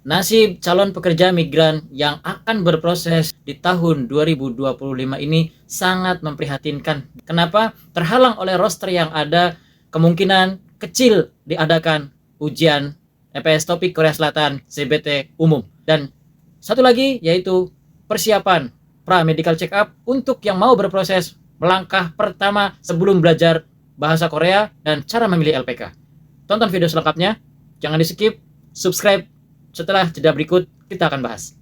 Nasib calon pekerja migran yang akan berproses di tahun 2025 ini sangat memprihatinkan. Kenapa? Terhalang oleh roster yang ada, kemungkinan kecil diadakan ujian EPS topik Korea Selatan CBT umum. Dan satu lagi yaitu persiapan pra-medical check up untuk yang mau berproses melangkah pertama sebelum belajar bahasa Korea dan cara memilih LPK. Tonton video selengkapnya, jangan di skip, subscribe. Setelah jeda berikut, kita akan bahas.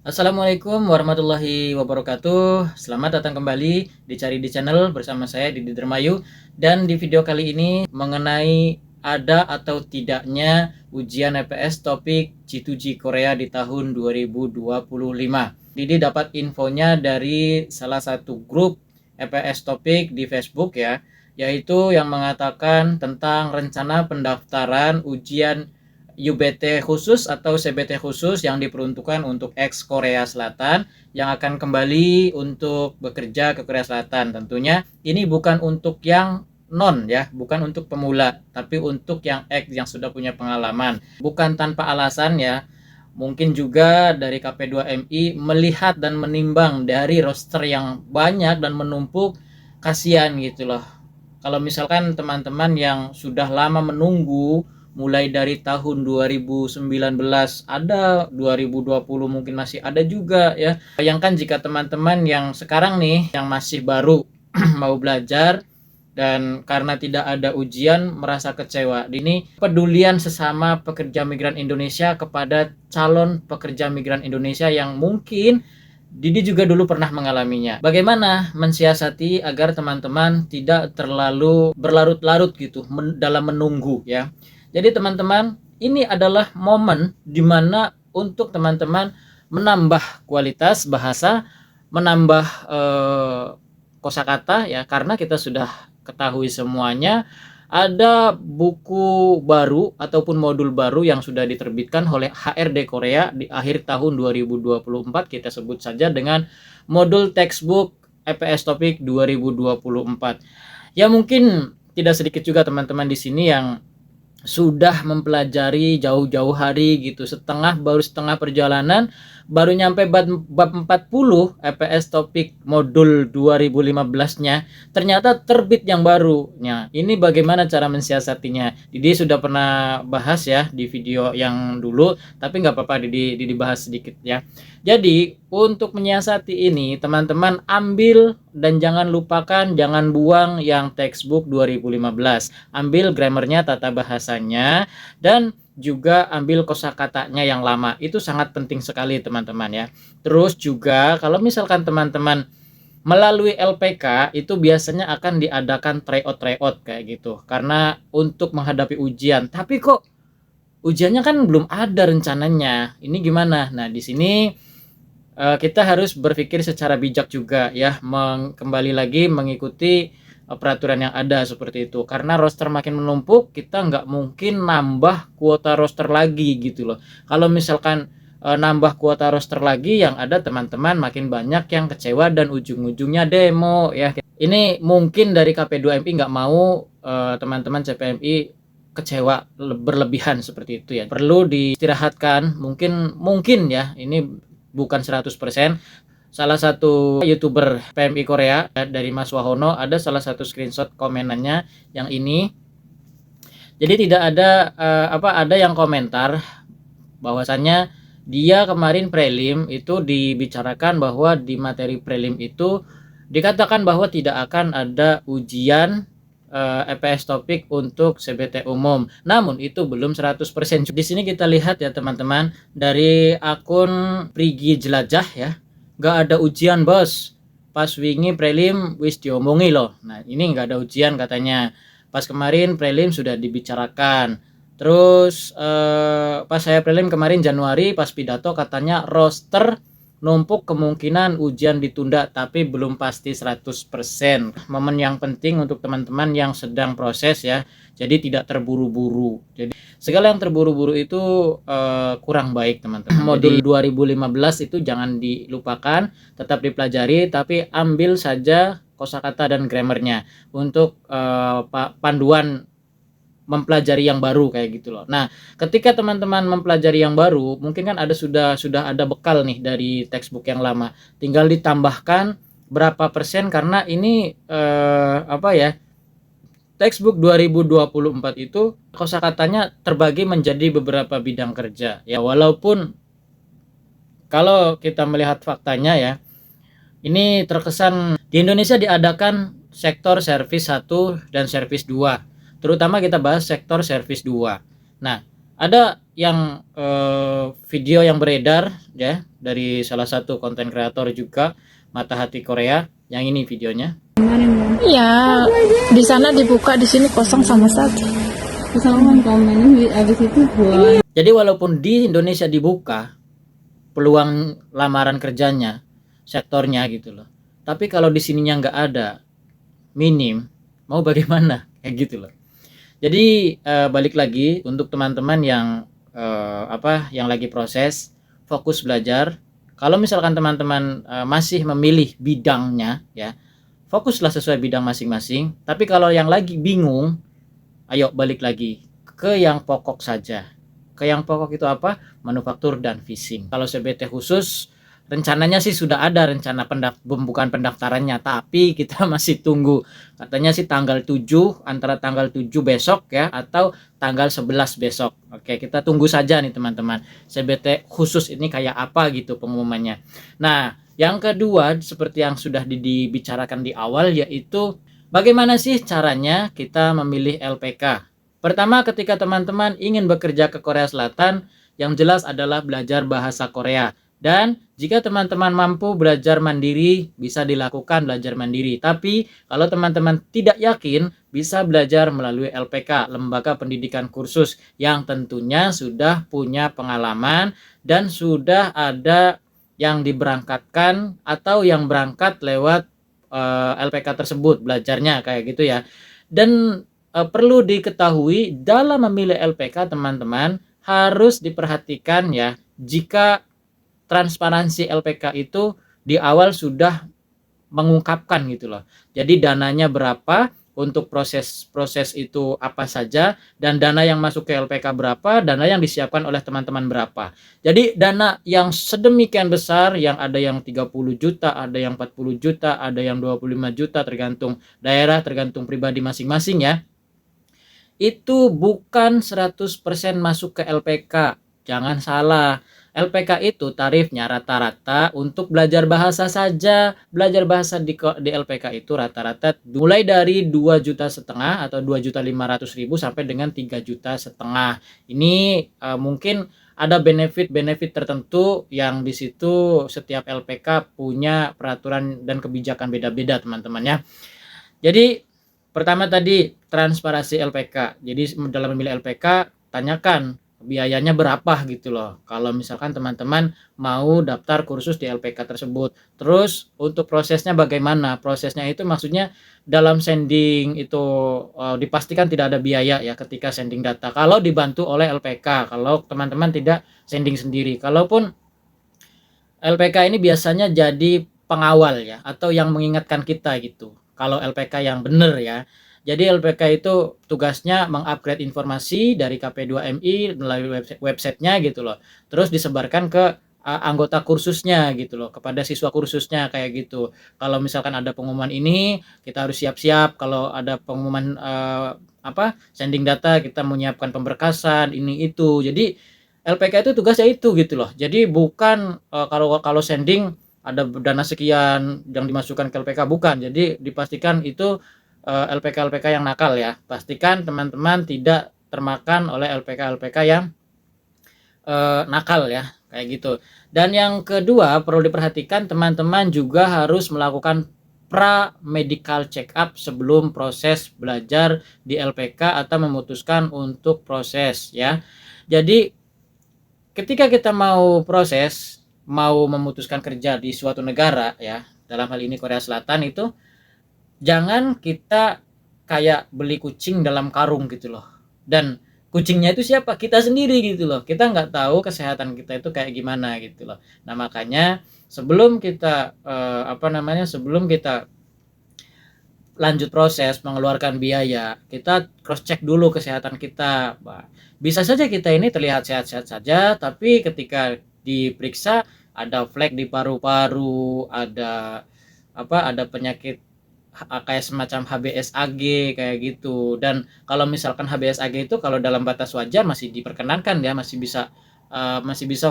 Assalamualaikum warahmatullahi wabarakatuh. Selamat datang kembali di Cari di Channel bersama saya Didi Dermayu. Dan di video kali ini mengenai ada atau tidaknya ujian EPS topik G2G Korea di tahun 2025. Didi dapat infonya dari salah satu grup EPS topik di Facebook ya, yaitu yang mengatakan tentang rencana pendaftaran ujian UBT khusus atau CBT khusus yang diperuntukkan untuk ex Korea Selatan yang akan kembali untuk bekerja ke Korea Selatan. Tentunya ini bukan untuk yang non ya, bukan untuk pemula, tapi untuk yang ex yang sudah punya pengalaman. Bukan tanpa alasan ya. Mungkin juga dari KP2MI melihat dan menimbang dari roster yang banyak dan menumpuk, kasihan gitu loh. Kalau misalkan teman-teman yang sudah lama menunggu, mulai dari tahun 2019 ada, 2020 mungkin masih ada juga ya. Bayangkan jika teman-teman yang sekarang nih yang masih baru mau belajar dan karena tidak ada ujian merasa kecewa. Ini pedulian sesama pekerja migran Indonesia kepada calon pekerja migran Indonesia yang mungkin Didi juga dulu pernah mengalaminya. Bagaimana mensiasati agar teman-teman tidak terlalu berlarut-larut gitu dalam menunggu ya. Jadi teman-teman, ini adalah momen dimana untuk teman-teman menambah kualitas bahasa, menambah kosakata ya, karena kita sudah ketahui semuanya ada buku baru ataupun modul baru yang sudah diterbitkan oleh HRD Korea di akhir tahun 2024, kita sebut saja dengan modul textbook EPS topik 2024. Ya mungkin tidak sedikit juga teman-teman di sini yang sudah mempelajari jauh-jauh hari gitu, baru setengah perjalanan, baru nyampe bab 40 EPS topik modul 2015-nya ternyata terbit yang barunya. Ini bagaimana cara mensiasatinya? Didi sudah pernah bahas ya di video yang dulu, tapi nggak apa-apa Didi bahas sedikit ya. Jadi untuk menyiasati ini teman-teman ambil dan jangan lupakan, jangan buang yang textbook 2015. Ambil grammarnya, tata bahasanya, dan juga ambil kosakatanya yang lama. Itu sangat penting sekali teman-teman ya. Terus juga kalau misalkan teman-teman melalui LPK itu biasanya akan diadakan tryout kayak gitu. Karena untuk menghadapi ujian. Tapi kok ujiannya kan belum ada rencananya. Ini gimana? Nah, di sini kita harus berpikir secara bijak juga ya, kembali lagi mengikuti peraturan yang ada seperti itu. Karena roster makin menumpuk, kita nggak mungkin nambah kuota roster lagi gitu loh. Kalau misalkan nambah kuota roster lagi, yang ada teman-teman makin banyak yang kecewa dan ujung-ujungnya demo ya. Ini mungkin dari KP2MI nggak mau teman-teman CPMI kecewa berlebihan seperti itu ya. Perlu diistirahatkan, mungkin ya, ini bukan 100%. Salah satu YouTuber PMI Korea dari Mas Wahono, ada salah satu screenshot komenannya yang ini. Jadi tidak ada ada yang komentar bahwasannya dia kemarin prelim itu dibicarakan bahwa di materi prelim itu dikatakan bahwa tidak akan ada ujian EPS topik untuk CBT umum. Namun itu belum 100%. Di sini kita lihat ya teman-teman, dari akun Prigi Jelajah ya. Gak ada ujian bos. Pas wingi prelim wis diomongi loh. Nah, ini gak ada ujian katanya. Pas kemarin prelim sudah dibicarakan. Terus pas saya prelim kemarin Januari pas pidato katanya roster numpuk kemungkinan ujian ditunda, tapi belum pasti 100%. Momen yang penting untuk teman-teman yang sedang proses ya, jadi tidak terburu-buru. Jadi segala yang terburu-buru itu kurang baik teman-teman. Modul 2015 itu jangan dilupakan, tetap dipelajari, tapi ambil saja kosakata dan grammarnya untuk panduan mempelajari yang baru kayak gitu loh. Nah, ketika teman-teman mempelajari yang baru, mungkin kan sudah ada bekal nih dari textbook yang lama. Tinggal ditambahkan berapa persen karena ini textbook 2024 itu kosakatanya terbagi menjadi beberapa bidang kerja. Ya, walaupun kalau kita melihat faktanya ya, ini terkesan di Indonesia diadakan sektor servis 1 dan servis 2. Terutama kita bahas sektor servis 2. Nah, ada yang video yang beredar ya dari salah satu konten kreator juga, Mata Hati Korea. Yang ini videonya. Iya, di sana dibuka, di sini kosong sama saja. Kesalahan komen habis itu buat. Jadi walaupun di Indonesia dibuka peluang lamaran kerjanya, sektornya gitu loh. Tapi kalau di sininya nggak ada, minim, mau bagaimana? Kayak gitu loh. Jadi balik lagi untuk teman-teman yang yang lagi proses, fokus belajar. Kalau misalkan teman-teman masih memilih bidangnya ya, fokuslah sesuai bidang masing-masing. Tapi kalau yang lagi bingung, ayo balik lagi ke yang pokok saja. Ke yang pokok itu apa? Manufaktur dan fishing. Kalau CBT khusus, rencananya sih sudah ada rencana pembukaan pendaftarannya, tapi kita masih tunggu. Katanya sih tanggal 7, antara tanggal 7 besok ya atau tanggal 11 besok. Oke, kita tunggu saja nih teman-teman. CBT khusus ini kayak apa gitu pengumumannya. Nah, yang kedua seperti yang sudah dibicarakan di awal, yaitu bagaimana sih caranya kita memilih LPK. Pertama, ketika teman-teman ingin bekerja ke Korea Selatan, yang jelas adalah belajar bahasa Korea. Dan jika teman-teman mampu belajar mandiri, bisa dilakukan belajar mandiri. Tapi kalau teman-teman tidak yakin, bisa belajar melalui LPK, Lembaga Pendidikan Kursus, yang tentunya sudah punya pengalaman dan sudah ada yang diberangkatkan atau yang berangkat lewat LPK tersebut, belajarnya kayak gitu ya. Dan perlu diketahui dalam memilih LPK teman-teman harus diperhatikan ya, jika transparansi LPK itu di awal sudah mengungkapkan gitu loh. Jadi dananya berapa, untuk proses itu apa saja, dan dana yang masuk ke LPK berapa, dana yang disiapkan oleh teman-teman berapa. Jadi dana yang sedemikian besar, yang ada yang 30 juta, ada yang 40 juta, ada yang 25 juta, tergantung daerah, tergantung pribadi masing-masing ya. Itu bukan 100% masuk ke LPK. Jangan salah. LPK itu tarifnya rata-rata untuk belajar bahasa saja. Belajar bahasa di LPK itu rata-rata mulai dari 2,5 juta atau 2,500,000 sampai dengan 3,5 juta. Ini mungkin ada benefit-benefit tertentu yang di situ setiap LPK punya peraturan dan kebijakan beda-beda teman-teman ya. Jadi pertama tadi transparansi LPK. Jadi dalam memilih LPK, tanyakan biayanya berapa gitu loh. Kalau misalkan teman-teman mau daftar kursus di LPK tersebut. Terus untuk prosesnya bagaimana? Prosesnya itu maksudnya dalam sending itu dipastikan tidak ada biaya ya ketika sending data. Kalau dibantu oleh LPK, kalau teman-teman tidak sending sendiri. Kalaupun LPK ini biasanya jadi pengawal ya, atau yang mengingatkan kita gitu. Kalau LPK yang benar ya. Jadi LPK itu tugasnya mengupgrade informasi dari KP2MI melalui websitenya gitu loh. Terus disebarkan ke anggota kursusnya gitu loh, kepada siswa kursusnya kayak gitu. Kalau misalkan ada pengumuman ini, kita harus siap-siap. Kalau ada pengumuman sending data, kita menyiapkan pemberkasan ini itu. Jadi LPK itu tugasnya itu gitu loh. Jadi bukan kalau sending ada dana sekian yang dimasukkan ke LPK, bukan. Jadi dipastikan itu LPK yang nakal ya. Pastikan teman-teman tidak termakan oleh LPK yang nakal ya, kayak gitu. Dan yang kedua perlu diperhatikan, teman-teman juga harus melakukan pra-medical check up sebelum proses belajar di LPK atau memutuskan untuk proses ya. Jadi ketika kita mau proses, mau memutuskan kerja di suatu negara ya, dalam hal ini Korea Selatan, itu jangan kita kayak beli kucing dalam karung gitu loh. Dan kucingnya itu siapa? Kita sendiri gitu loh. Kita nggak tahu kesehatan kita itu kayak gimana gitu loh. Nah makanya sebelum kita sebelum kita lanjut proses mengeluarkan biaya, kita cross check dulu kesehatan kita. Bisa saja kita ini terlihat sehat-sehat saja, tapi ketika diperiksa ada flek di paru-paru, ada penyakit kayak semacam HBsAg kayak gitu. Dan kalau misalkan HBsAg itu kalau dalam batas wajar masih diperkenankan ya, masih bisa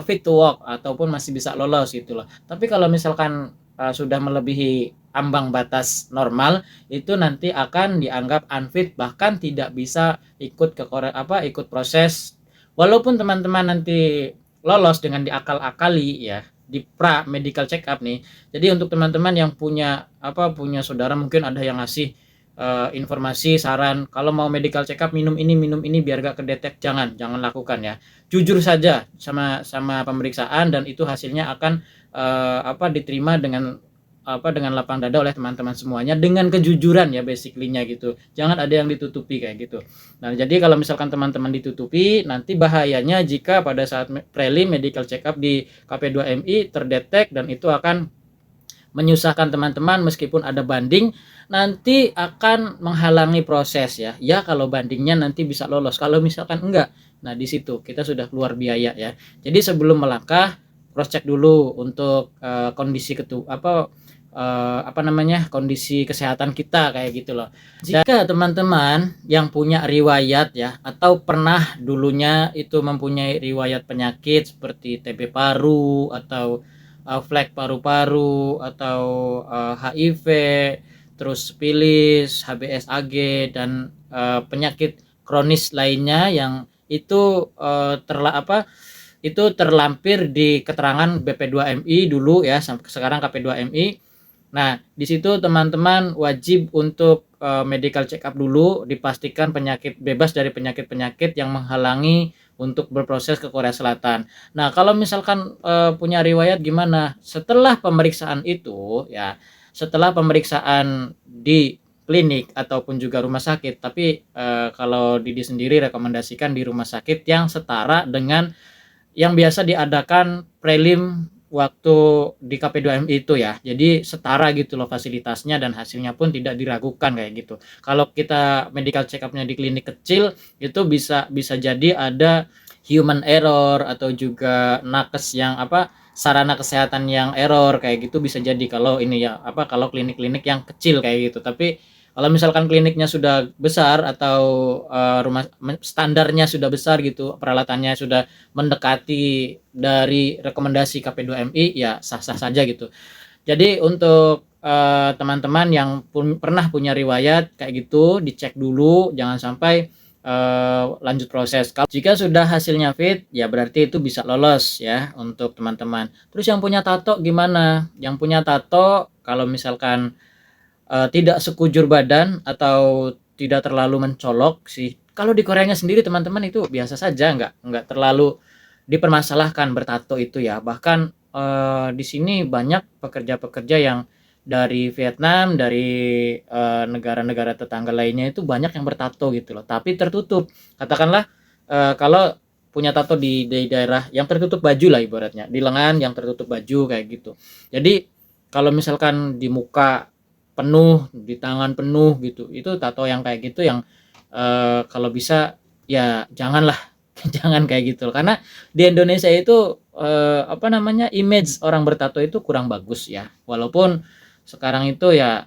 fit to walk ataupun masih bisa lolos gitu loh. Tapi kalau misalkan sudah melebihi ambang batas normal, itu nanti akan dianggap unfit, bahkan tidak bisa ikut ikut proses. Walaupun teman-teman nanti lolos dengan diakal-akali ya di pra medical check up nih. Jadi untuk teman-teman yang punya saudara mungkin ada yang ngasih informasi saran kalau mau medical check up minum ini biar gak kedetek, jangan lakukan ya. Jujur saja sama pemeriksaan, dan itu hasilnya akan diterima dengan lapang dada oleh teman-teman semuanya, dengan kejujuran ya basically-nya gitu. Jangan ada yang ditutupi kayak gitu. Nah, jadi kalau misalkan teman-teman ditutupi, nanti bahayanya jika pada saat prelim medical check up di KP2MI terdetek, dan itu akan menyusahkan teman-teman meskipun ada banding, nanti akan menghalangi proses ya. Ya kalau bandingnya nanti bisa lolos, kalau misalkan enggak, nah di situ kita sudah keluar biaya ya. Jadi sebelum melangkah, cross check dulu untuk kondisi kondisi kesehatan kita kayak gitu loh. Jika teman-teman yang punya riwayat ya, atau pernah dulunya itu mempunyai riwayat penyakit seperti TB paru atau flek paru-paru atau HIV, terus sipilis, HBsAg, dan penyakit kronis lainnya yang itu itu terlampir di keterangan BP2MI dulu ya, sampai sekarang KP2MI. Nah, di situ teman-teman wajib untuk medical check up dulu, dipastikan bebas dari penyakit-penyakit yang menghalangi untuk berproses ke Korea Selatan. Nah, kalau misalkan punya riwayat gimana? Setelah pemeriksaan itu ya, setelah pemeriksaan di klinik ataupun juga rumah sakit, tapi kalau Didi sendiri rekomendasikan di rumah sakit yang setara dengan yang biasa diadakan prelim waktu di KP2MI itu ya. Jadi setara gitu loh fasilitasnya, dan hasilnya pun tidak diragukan kayak gitu. Kalau kita medical check up-nya di klinik kecil, itu bisa jadi ada human error atau juga nakes yang sarana kesehatan yang error kayak gitu, bisa jadi kalau ini ya kalau klinik-klinik yang kecil kayak gitu. Tapi kalau misalkan kliniknya sudah besar atau rumah standarnya sudah besar gitu, peralatannya sudah mendekati dari rekomendasi KP2MI, ya sah-sah saja gitu. Jadi untuk teman-teman yang pernah punya riwayat kayak gitu, dicek dulu, jangan sampai lanjut proses. Kalau jika sudah hasilnya fit, ya berarti itu bisa lolos ya untuk teman-teman. Terus yang punya tato gimana? Yang punya tato kalau misalkan tidak sekujur badan atau tidak terlalu mencolok sih. Kalau di Koreanya sendiri teman-teman itu biasa saja, nggak terlalu dipermasalahkan bertato itu ya. Bahkan di sini banyak pekerja-pekerja yang dari Vietnam, dari negara-negara tetangga lainnya itu banyak yang bertato gitu loh. Tapi tertutup. Katakanlah kalau punya tato di daerah yang tertutup baju lah ibaratnya, di lengan yang tertutup baju kayak gitu. Jadi kalau misalkan di muka penuh, di tangan penuh gitu, itu tato yang kayak gitu yang kalau bisa ya janganlah. Jangan kayak gitu, karena di Indonesia itu image orang bertato itu kurang bagus ya, walaupun sekarang itu ya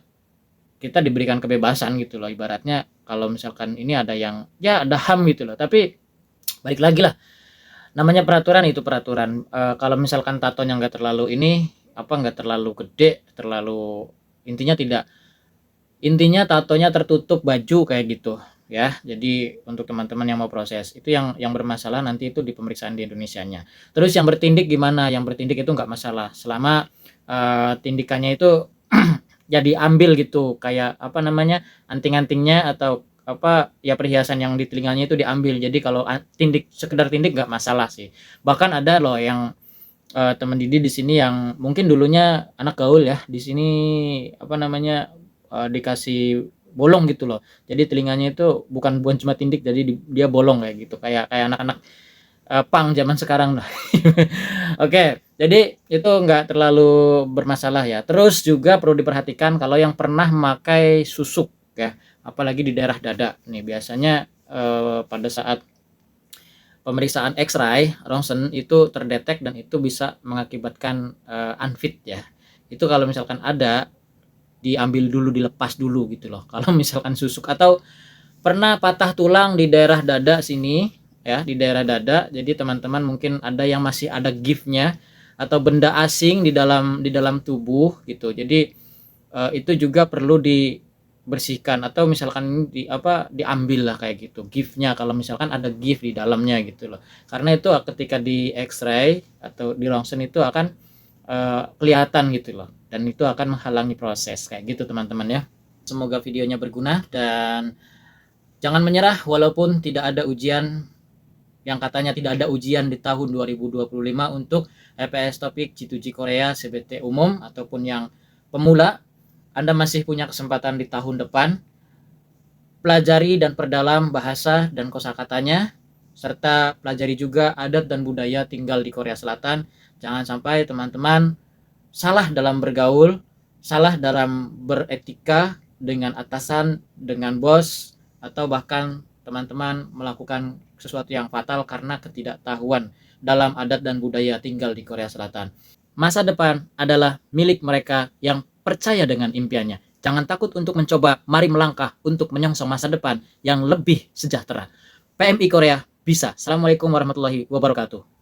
kita diberikan kebebasan gitu loh, ibaratnya kalau misalkan ini ada yang ya ada HAM gitu loh. Tapi balik lagi lah, namanya peraturan itu peraturan. Kalau misalkan tatonya nggak terlalu nggak terlalu gede, intinya tatonya tertutup baju kayak gitu ya. Jadi untuk teman-teman yang mau proses itu, yang bermasalah nanti itu di pemeriksaan di Indonesianya. Terus yang bertindik gimana? Yang bertindik itu nggak masalah selama tindikannya itu ya diambil gitu, kayak anting-antingnya atau perhiasan yang di telinganya itu diambil. Jadi kalau sekedar tindik nggak masalah sih. Bahkan ada loh yang teman Didi di sini yang mungkin dulunya anak gaul ya, di sini apa namanya dikasih bolong gitu loh. Jadi telinganya itu bukan cuma tindik, jadi dia bolong kayak gitu, kayak anak-anak pang zaman sekarang lah. Oke, jadi itu nggak terlalu bermasalah ya. Terus juga perlu diperhatikan kalau yang pernah memakai susuk ya, apalagi di daerah dada nih, biasanya pada saat pemeriksaan X-ray ronsen itu terdetek dan itu bisa mengakibatkan unfit ya. Itu kalau misalkan ada, diambil dulu, dilepas dulu gitu loh. Kalau misalkan susuk atau pernah patah tulang di daerah dada sini ya, di daerah dada. Jadi teman-teman mungkin ada yang masih ada giftnya atau benda asing di dalam tubuh gitu. Jadi itu juga perlu dibersihkan atau misalkan diambil lah kayak gitu giftnya, kalau misalkan ada gift di dalamnya gitu loh. Karena itu ketika di X-ray atau di ronsen itu akan kelihatan gitu loh, dan itu akan menghalangi proses kayak gitu teman-teman ya. Semoga videonya berguna dan jangan menyerah walaupun tidak ada ujian, yang katanya tidak ada ujian di tahun 2025 untuk EPS topik G2G Korea CBT umum ataupun yang pemula. Anda masih punya kesempatan di tahun depan. Pelajari dan perdalam bahasa dan kosakatanya, serta pelajari juga adat dan budaya tinggal di Korea Selatan. Jangan sampai teman-teman salah dalam bergaul, salah dalam beretika dengan atasan, dengan bos, atau bahkan teman-teman melakukan sesuatu yang fatal karena ketidaktahuan dalam adat dan budaya tinggal di Korea Selatan. Masa depan adalah milik mereka yang percaya dengan impiannya. Jangan takut untuk mencoba, mari melangkah untuk menyongsong masa depan yang lebih sejahtera. PMI Korea bisa. Assalamualaikum warahmatullahi wabarakatuh.